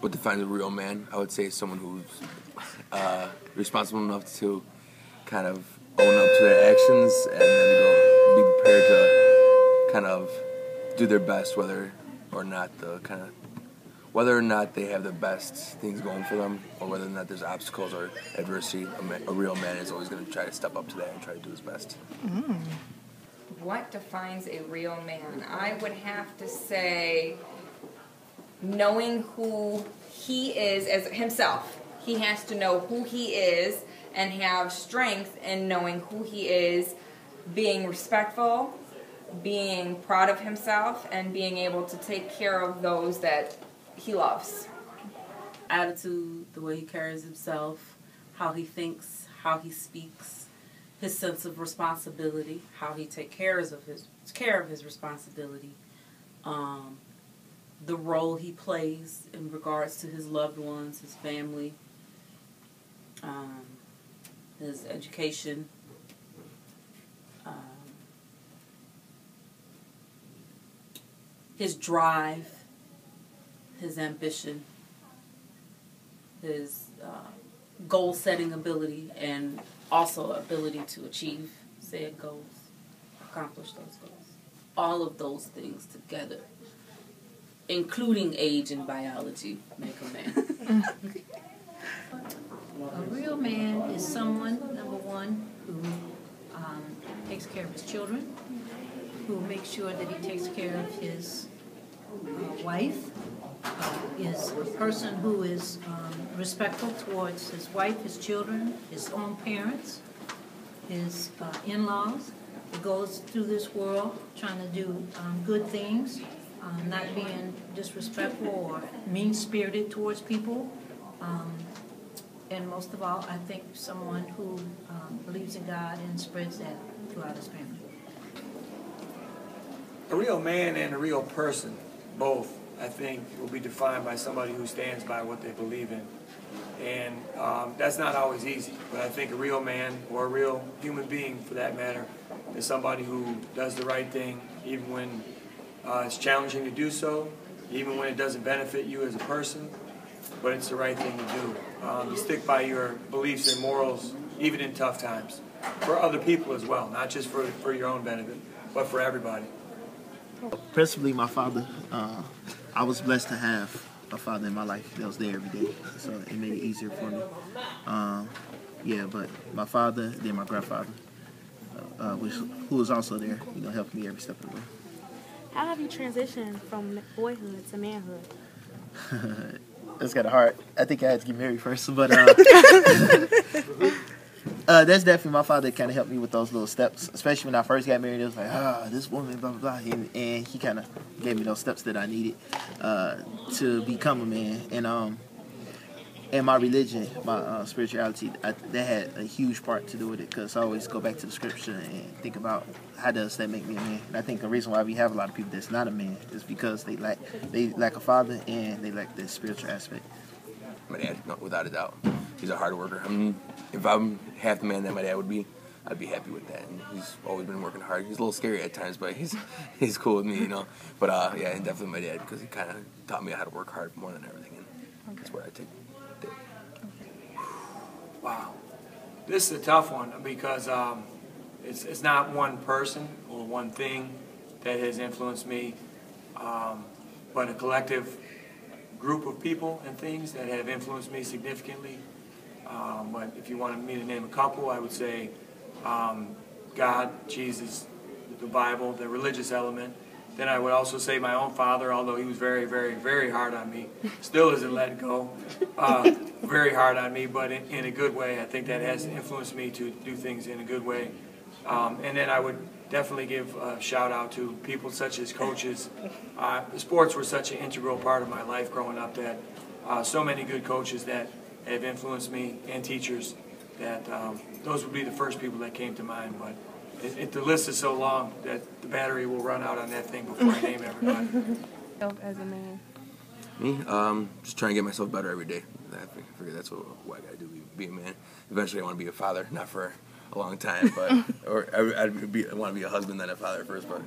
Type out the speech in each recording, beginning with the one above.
What defines a real man? I would say someone who's responsible enough to kind of own up to their actions and then be prepared to kind of do their best, whether or not they have the best things going for them, or whether or not there's obstacles or adversity. A real man is always going to try to step up to that and try to do his best. Mm. What defines a real man? I would have to say knowing who he is as himself. He has to know who he is and have strength in knowing who he is, being respectful, being proud of himself, and being able to take care of those that he loves. Attitude, the way he carries himself, how he thinks, how he speaks, his sense of responsibility, how he takes care of his responsibility, the role he plays in regards to his loved ones, his family, his education, his drive, his ambition, his goal-setting ability, and also ability to achieve said goals, accomplish those goals. All of those things together, including age and biology, make a man. A real man is someone, number one, who takes care of his children, who makes sure that he takes care of his wife, is a person who is respectful towards his wife, his children, his own parents, his in-laws, who goes through this world trying to do good things, not being disrespectful or mean-spirited towards people. And most of all, I think someone who believes in God and spreads that throughout his family. A real man and a real person, both, I think, will be defined by somebody who stands by what they believe in. And that's not always easy, but I think a real man, or a real human being for that matter, is somebody who does the right thing even when it's challenging to do so, even when it doesn't benefit you as a person, but it's the right thing to do. You stick by your beliefs and morals even in tough times, for other people as well, not just for your own benefit, but for everybody. Principally, my father. I was blessed to have a father in my life that was there every day, so it made it easier for me. But my father, then my grandfather, who was also there, helping me every step of the way. How have you transitioned from boyhood to manhood? That's kind of hard. I think I had to get married first, but that's definitely my father kind of helped me with those little steps. Especially when I first got married, it was like, this woman, blah, blah, blah. And he kind of gave me those steps that I needed to become a man. And my religion, my spirituality, that had a huge part to do with it, because I always go back to the scripture and think about how does that make me a man. And I think the reason why we have a lot of people that's not a man is because they lack a father and they lack the spiritual aspect. My dad, no, without a doubt, he's a hard worker. I mean, if I'm half the man that my dad would be, I'd be happy with that. And he's always been working hard. He's a little scary at times, but he's cool with me, But yeah, definitely my dad, because he kind of taught me how to work hard more than everything, and that's what I take. Wow. This is a tough one because it's not one person or one thing that has influenced me, but a collective group of people and things that have influenced me significantly. But if you wanted me to name a couple, I would say God, Jesus, the Bible, the religious element. Then I would also say my own father, although he was very, very, very hard on me. Still isn't letting go. Very hard on me, but in a good way. I think that has influenced me to do things in a good way. And then I would definitely give a shout out to people such as coaches. Sports were such an integral part of my life growing up that so many good coaches that have influenced me, and teachers, that those would be the first people that came to mind. But the list is so long that the battery will run out on that thing before I name everybody. As a man. Me? Just trying to get myself better every day. I figure that's what I gotta do, be a man. Eventually I want to be a father, not for a long time, but I want to be a husband, then a father first, but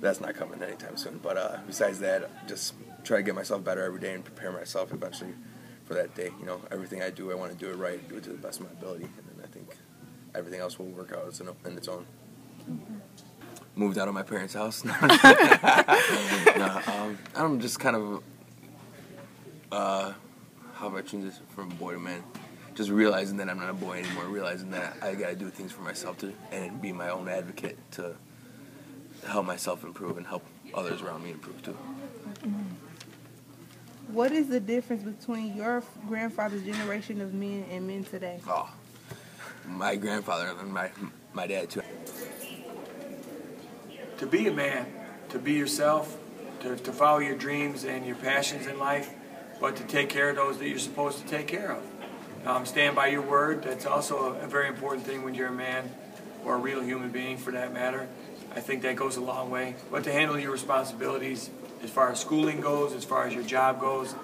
that's not coming anytime soon. But besides that, just try to get myself better every day and prepare myself eventually for that day. You know, everything I do, I want to do it right, do it to the best of my ability, and then I think everything else will work out in its own. Moved out of my parents' house. No, I'm just kind of how have I changed this from boy to man? Just realizing that I'm not a boy anymore. Realizing that I gotta do things for myself too, and be my own advocate to help myself improve and help others around me improve too. What is the difference between your grandfather's generation of men and men today? Oh, my grandfather and my dad too. To be a man, to be yourself, to follow your dreams and your passions in life, but to take care of those that you're supposed to take care of. Stand by your word. That's also a very important thing when you're a man, or a real human being for that matter. I think that goes a long way. But to handle your responsibilities as far as schooling goes, as far as your job goes,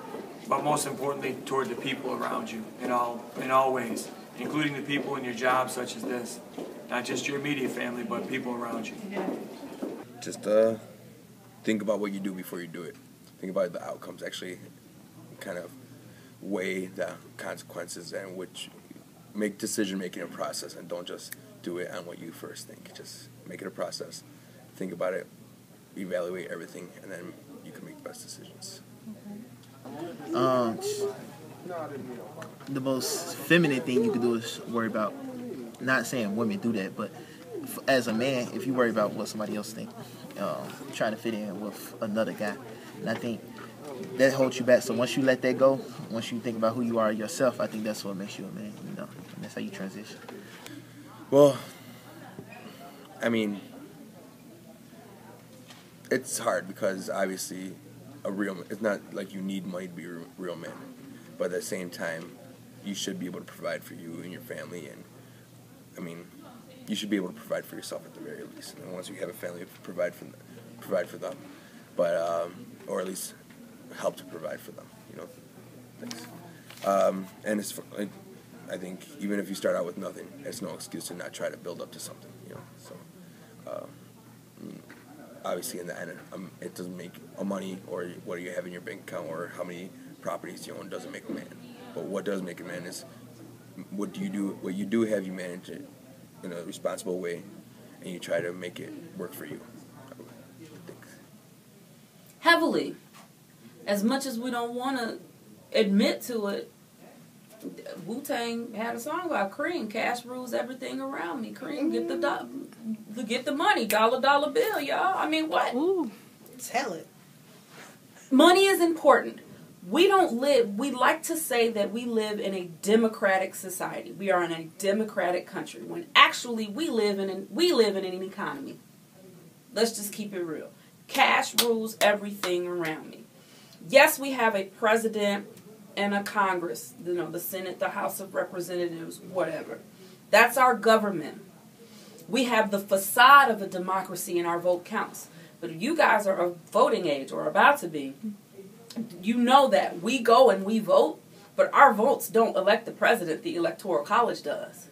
but most importantly toward the people around you in all ways, including the people in your job such as this. Not just your immediate family, but people around you. Just think about what you do before you do it. Think about the outcomes. Actually kind of weigh the consequences and which make decision-making a process, and don't just do it on what you first think. Just make it a process. Think about it, evaluate everything, and then you can make the best decisions. The most feminine thing you can do is worry about, not saying women do that, but as a man, if you worry about what somebody else thinks, trying to fit in with another guy, and I think that holds you back. So once you let that go, once you think about who you are yourself, I think that's what makes you a man, you know, and that's how you transition. Well, I mean, it's hard because obviously it's not like you need money to be a real man, but at the same time, you should be able to provide for you and your family, and I mean, you should be able to provide for yourself at the very least. And once you have a family, provide for them, but or at least help to provide for them. You know, things. And it's like, I think even if you start out with nothing, it's no excuse to not try to build up to something. You know, so obviously in the end, it doesn't make money or what you have in your bank account or how many properties you own doesn't make a man. But what does make a man is what you do have, you manage it in a responsible way, and you try to make it work for you. Heavily. As much as we don't want to admit to it, Wu-Tang had a song about Cream. Cash rules everything around me. Cream, get the money, dollar bill, y'all. I mean, what? Ooh, tell it. Money is important. We like to say that we live in a democratic society. We are in a democratic country, when actually we live in an economy. Let's just keep it real. Cash rules everything around me. Yes, we have a president and a Congress, you know, the Senate, the House of Representatives, whatever. That's our government. We have the facade of a democracy and our vote counts. But if you guys are of voting age or about to be, you know that we go and we vote, but our votes don't elect the president, the Electoral College does.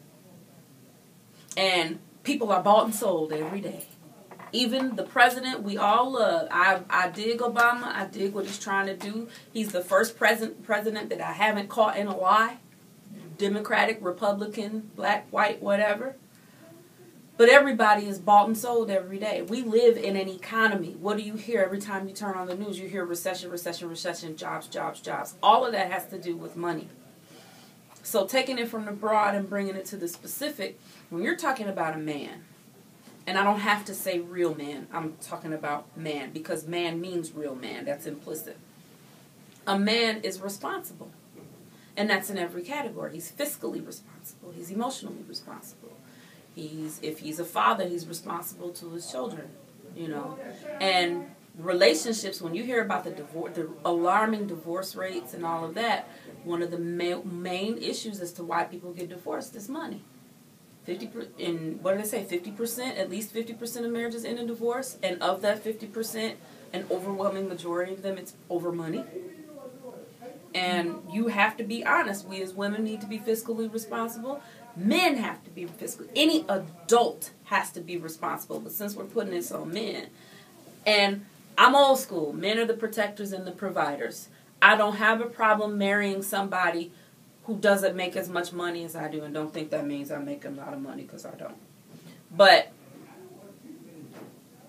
And people are bought and sold every day. Even the president we all love. I dig Obama. I dig what he's trying to do. He's the first president that I haven't caught in a lie. Democratic, Republican, black, white, whatever. But everybody is bought and sold every day. We live in an economy. What do you hear every time you turn on the news? You hear recession, recession, recession, jobs, jobs, jobs. All of that has to do with money. So taking it from the broad and bringing it to the specific, when you're talking about a man, and I don't have to say real man, I'm talking about man, because man means real man. That's implicit. A man is responsible. And that's in every category. He's fiscally responsible. He's emotionally responsible. If he's a father, he's responsible to his children, you know. And relationships, when you hear about the alarming divorce rates and all of that, one of the main issues as to why people get divorced is money. 50%, at least 50% of marriages end in divorce, and of that 50%, an overwhelming majority of them, it's over money. And you have to be honest. We as women need to be fiscally responsible. Men have to be fiscally. Any adult has to be responsible. But since we're putting this on men, And I'm old school. Men are the protectors and the providers. I don't have a problem marrying somebody who doesn't make as much money as I do, and don't think that means I make a lot of money, because I don't. But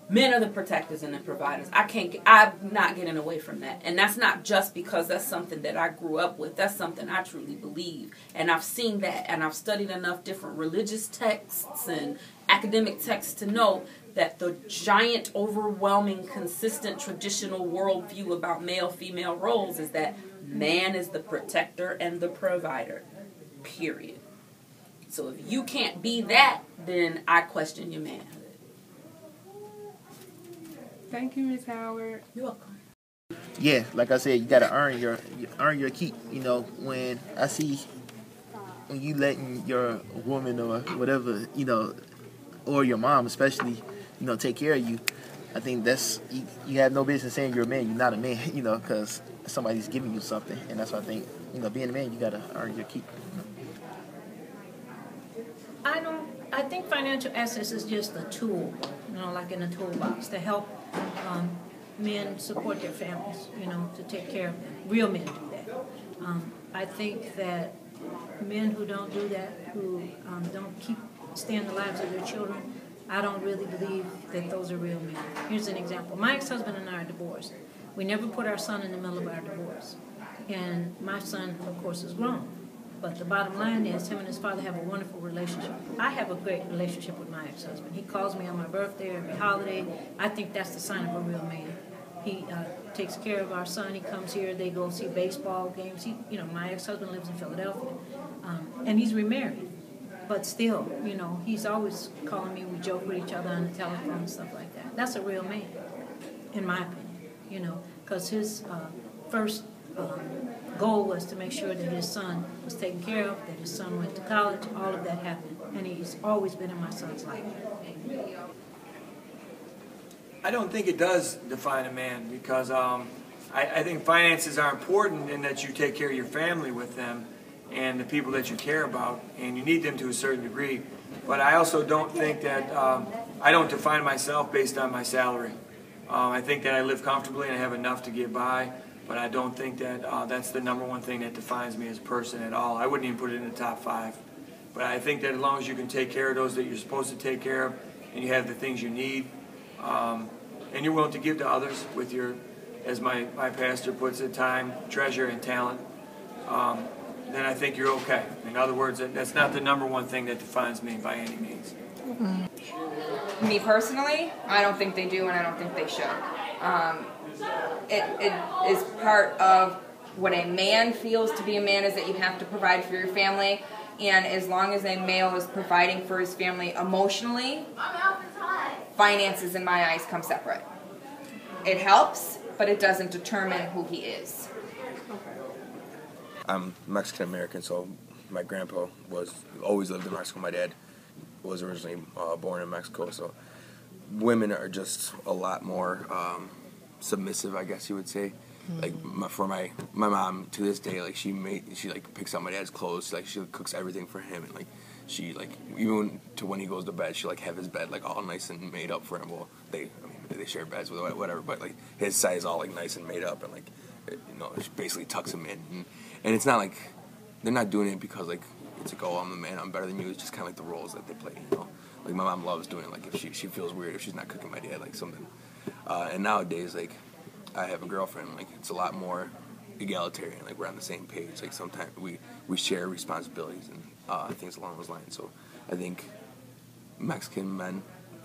men are the protectors and the providers. I'm not getting away from that. And that's not just because that's something that I grew up with. That's something I truly believe. And I've seen that, and I've studied enough different religious texts and academic texts to know that the giant, overwhelming, consistent, traditional worldview about male-female roles is that man is the protector and the provider, period. So if you can't be that, then I question your manhood. Thank you, Ms. Howard. You're welcome. Yeah, like I said, you gotta earn your keep. You know, when I see when you letting your woman or whatever, you know, or your mom especially, you know, take care of you, I think that's you have no business saying you're a man. You're not a man, you know, because somebody's giving you something, and that's why I think, you know, being a man, you gotta earn your keep. I think financial assets is just a tool, you know, like in a toolbox to help men support their families, you know, to take care of them. Real men do that. I think that men who don't do that, who don't stay in the lives of their children, I don't really believe that those are real men. Here's an example. My ex-husband and I are divorced. We never put our son in the middle of our divorce. And my son, of course, is grown. But the bottom line is him and his father have a wonderful relationship. I have a great relationship with my ex-husband. He calls me on my birthday, every holiday. I think that's the sign of a real man. He takes care of our son. He comes here. They go see baseball games. My ex-husband lives in Philadelphia. And he's remarried. But still, you know, he's always calling me. We joke with each other on the telephone and stuff like that. That's a real man, in my opinion, you know, because his first goal was to make sure that his son was taken care of, that his son went to college. All of that happened, and he's always been in my son's life. I don't think it does define a man, because I think finances are important in that you take care of your family with them and the people that you care about, and you need them to a certain degree. But I also don't think that I don't define myself based on my salary. I think that I live comfortably and I have enough to get by, but I don't think that that's the number one thing that defines me as a person at all. I wouldn't even put it in the top 5. But I think that as long as you can take care of those that you're supposed to take care of, and you have the things you need, and you're willing to give to others with your, as my pastor puts it, time, treasure, and talent, then I think you're okay. In other words, that's not the number one thing that defines me by any means. Mm-hmm. Me personally, I don't think they do, and I don't think they should. It is part of what a man feels to be a man, is that you have to provide for your family, and as long as a male is providing for his family emotionally, finances in my eyes come separate. It helps, but it doesn't determine who he is. I'm Mexican American, so my grandpa always lived in Mexico. My dad was originally born in Mexico, so women are just a lot more submissive, I guess you would say. Like my mom to this day, like she picks out my dad's clothes, like she cooks everything for him, and like she even to when he goes to bed, she have his bed all nice and made up for him. Well, they share beds with whatever, but his side is all nice and made up, and she basically tucks him in, and it's not they're not doing it because it's oh, I'm the man, I'm better than you. It's just kind of the roles that they play, you know. My mom loves doing it. If she feels weird if she's not cooking my dad something, and nowadays I have a girlfriend, it's a lot more egalitarian, we're on the same page. Sometimes we share responsibilities and things along those lines. So I think Mexican men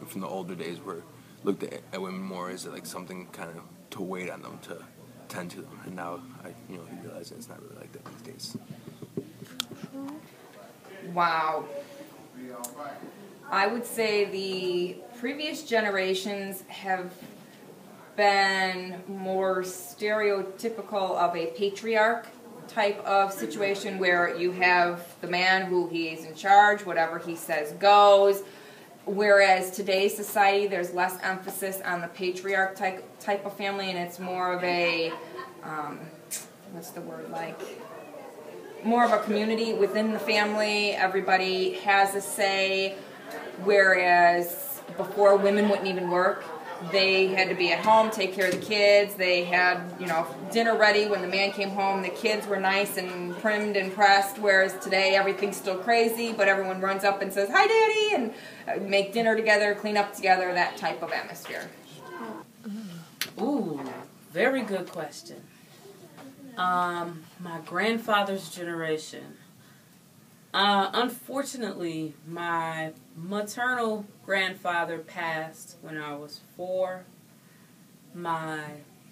from the older days were looked at women more as something kind of to wait on them, to tend to them, and now you realize that it's not really like that these days. Wow. I would say the previous generations have been more stereotypical of a patriarch type of situation, where you have the man who he's in charge, whatever he says goes, whereas today's society there's less emphasis on the patriarch type of family, and it's more of a more of a community within the family. Everybody has a say, whereas before women wouldn't even work. they had to be at home, take care of the kids. They had, dinner ready when the man came home. The kids were nice and primed and pressed, whereas today everything's still crazy, but everyone runs up and says, "Hi, Daddy," and make dinner together, clean up together, that type of atmosphere. Ooh, very good question. My grandfather's generation. Unfortunately, my maternal grandfather passed when I was 4. My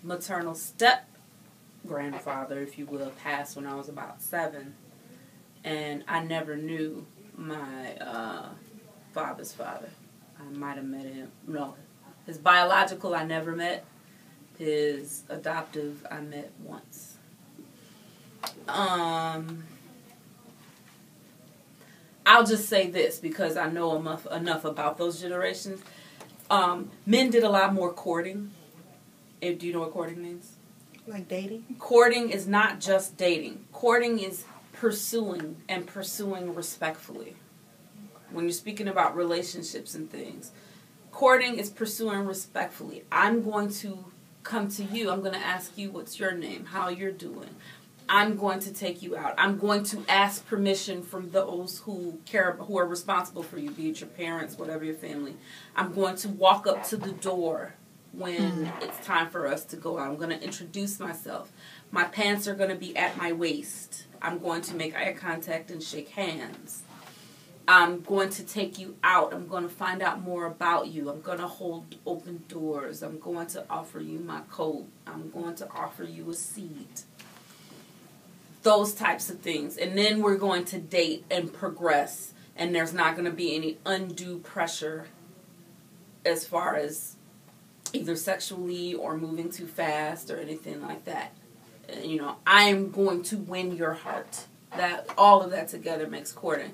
maternal step-grandfather, if you will, passed when I was about 7. And I never knew my father's father. I might have met him. No, his biological I never met. His adoptive I met once. I'll just say this because I know enough about those generations. Men did a lot more courting. Do you know what courting means? Like dating? Courting is not just dating. Courting is pursuing, and pursuing respectfully. When you're speaking about relationships and things, courting is pursuing respectfully. I'm going to come to you. I'm going to ask you what's your name, how you're doing. I'm going to take you out. I'm going to ask permission from those who are responsible for you, be it your parents, whatever your family. I'm going to walk up to the door when it's time for us to go out. I'm going to introduce myself. My pants are going to be at my waist. I'm going to make eye contact and shake hands. I'm going to take you out. I'm going to find out more about you. I'm going to hold open doors. I'm going to offer you my coat. I'm going to offer you a seat. Those types of things. And then we're going to date and progress. And there's not going to be any undue pressure as far as either sexually or moving too fast or anything like that. I'm going to win your heart. All of that together makes courting.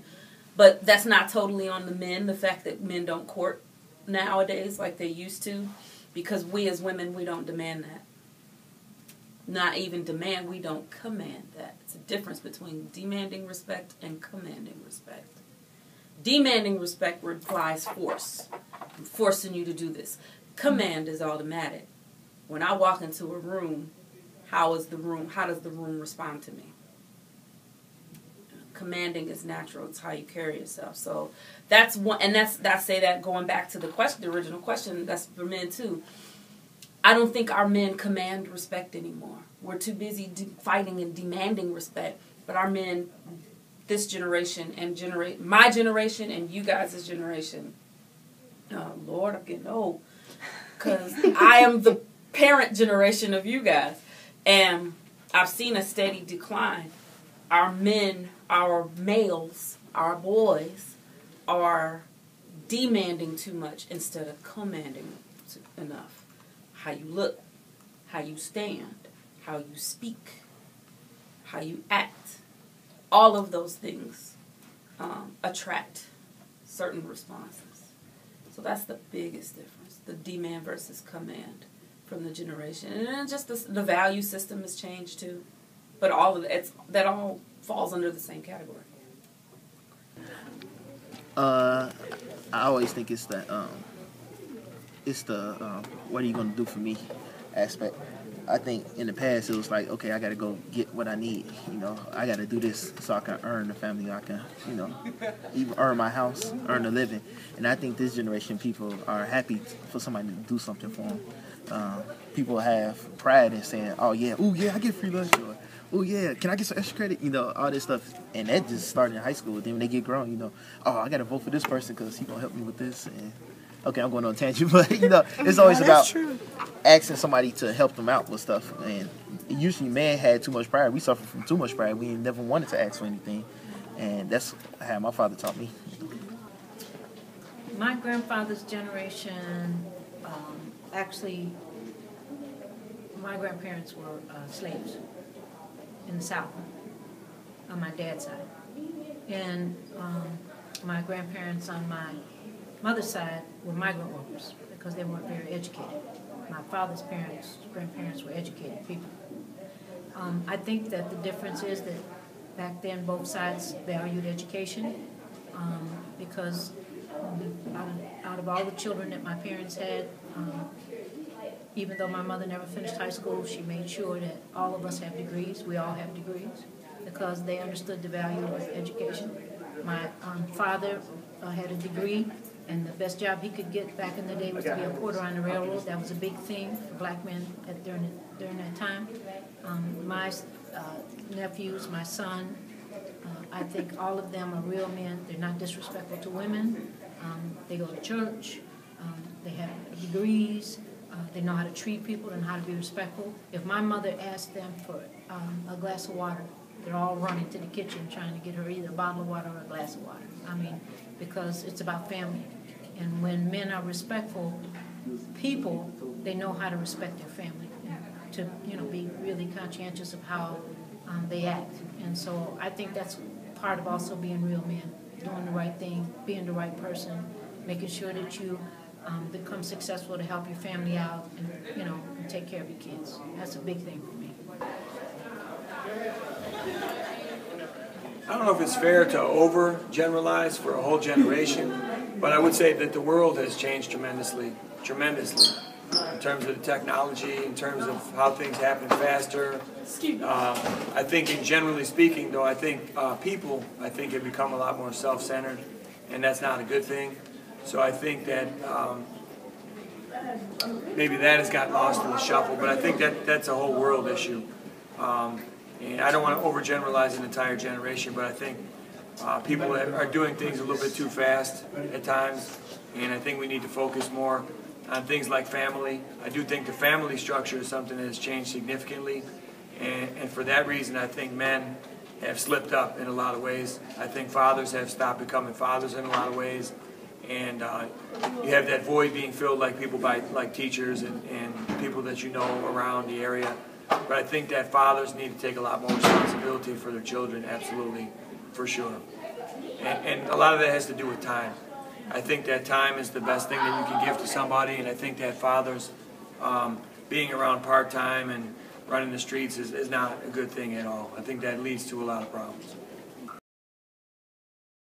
But that's not totally on the men, the fact that men don't court nowadays like they used to. Because we as women, we don't demand that. Not even demand, we don't command that. It's a difference between demanding respect and commanding respect. Demanding respect implies force. I'm forcing you to do this. Command is automatic. When I walk into a room, how does the room respond to me? Commanding is natural. It's how you carry yourself. So that's one, and I say that going back to the original question, that's for men too. I don't think our men command respect anymore. We're too busy fighting and demanding respect. But our men, this generation and my generation and you guys' generation, oh Lord, I'm getting old, because I am the parent generation of you guys, and I've seen a steady decline. Our men, our males, our boys are demanding too much instead of commanding enough. How you look, how you stand, how you speak, how you act. All of those things attract certain responses. So that's the biggest difference, the demand versus command from the generation. And then just the value system has changed too. But all of that all falls under the same category. I always think it's the what are you going to do for me aspect. I think in the past it was like, okay, I got to go get what I need. I got to do this so I can earn the family. I can, even earn my house, earn a living. And I think this generation people are happy for somebody to do something for them. People have pride in saying, oh yeah, I get free lunch, or oh yeah, can I get some extra credit? All this stuff. And that just started in high school. Then when they get grown, oh, I got to vote for this person because he going to help me with this. And okay, I'm going on a tangent, but it's always about asking somebody to help them out with stuff. And usually man had too much pride. We suffer from too much pride. We never wanted to ask for anything. And that's how my father taught me. My grandfather's generation, actually, my grandparents were slaves in the South on my dad's side. And my grandparents on my mother's side were migrant workers because they weren't very educated. My father's grandparents were educated people. I think that the difference is that back then both sides valued education because out of all the children that my parents had, even though my mother never finished high school, she made sure that all of us have degrees. We all have degrees because they understood the value of education. My father had a degree, and the best job he could get back in the day was to be a porter on the railroad. That was a big thing for black men during that time. My nephews, my son, I think all of them are real men. They're not disrespectful to women. They go to church. They have degrees. They know how to treat people and how to be respectful. If my mother asked them for a glass of water, they're all running to the kitchen trying to get her either a bottle of water or a glass of water. I mean, because it's about family. And when men are respectful people, they know how to respect their family and to, be really conscientious of how they act. And so I think that's part of also being real men, doing the right thing, being the right person, making sure that you become successful to help your family out and, and take care of your kids. That's a big thing for me. I don't know if it's fair to overgeneralize for a whole generation, but I would say that the world has changed tremendously, in terms of the technology, in terms of how things happen faster. I think, generally speaking, though, I think people, have become a lot more self-centered, and that's not a good thing. So I think that maybe that has got lost in the shuffle, but I think that's a whole world issue. And I don't want to overgeneralize an entire generation, but I think people are doing things a little bit too fast at times, and I think we need to focus more on things like family. I do think the family structure is something that has changed significantly, and for that reason I think men have slipped up in a lot of ways. I think fathers have stopped becoming fathers in a lot of ways, and you have that void being filled like teachers and people that you know around the area. But I think that fathers need to take a lot more responsibility for their children, absolutely, for sure. And a lot of that has to do with time. I think that time is the best thing that you can give to somebody, and I think that fathers being around part-time and running the streets is not a good thing at all. I think that leads to a lot of problems.